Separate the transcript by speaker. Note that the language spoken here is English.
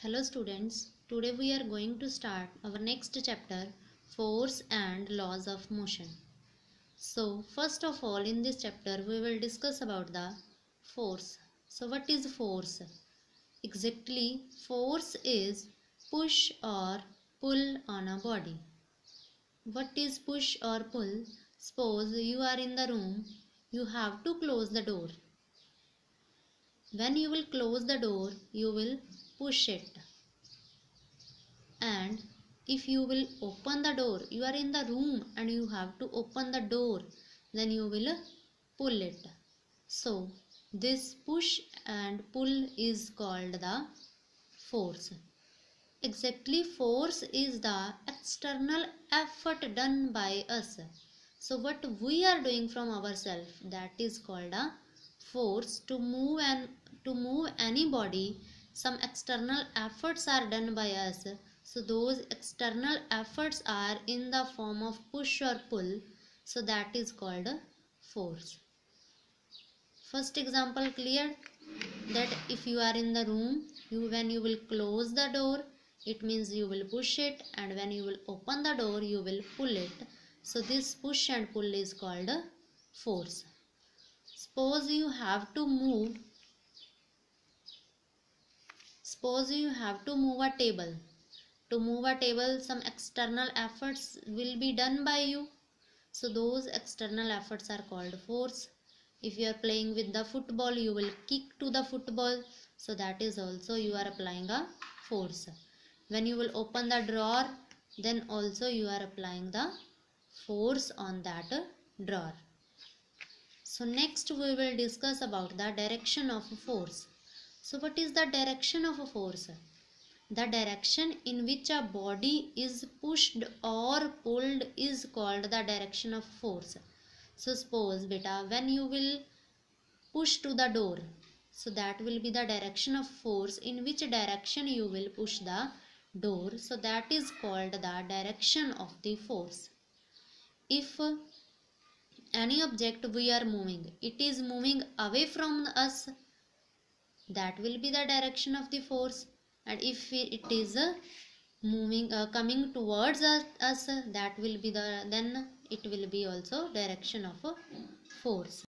Speaker 1: Hello students, today we are going to start our next chapter, Force and Laws of Motion. So first of all, in this chapter we will discuss about the force. So what is force? Exactly, force is push or pull on a body. What is push or pull? Suppose you are in the room, you have to close the door. When you will close the door, you will push it. And if you will open the door, you are in the room and you have to open the door, then you will pull it. So this push and pull is called the force. Exactly, force is the external effort done by us. So what we are doing from ourselves, that is called a force. To move any body, some external efforts are done by us. So those external efforts are in the form of push or pull. So that is called force. First example clear, that if you are in the room, when you will close the door, it means you will push it, and when you will open the door, you will pull it. So this push and pull is called force. Suppose you have to move a table. To move a table, some external efforts will be done by you. So those external efforts are called force. If you are playing with the football, you will kick to the football. So that is also you are applying a force. When you will open the drawer, then also you are applying the force on that drawer. So next we will discuss about the direction of a force. So what is the direction of a force? The direction in which a body is pushed or pulled is called the direction of force. So suppose beta, when you will push to the door, so that will be the direction of force, in which direction you will push the door. So that is called the direction of the force. If any object we are moving, it is moving away from us, that will be the direction of the force. And if it is coming towards us, that will be then it will be also direction of a force.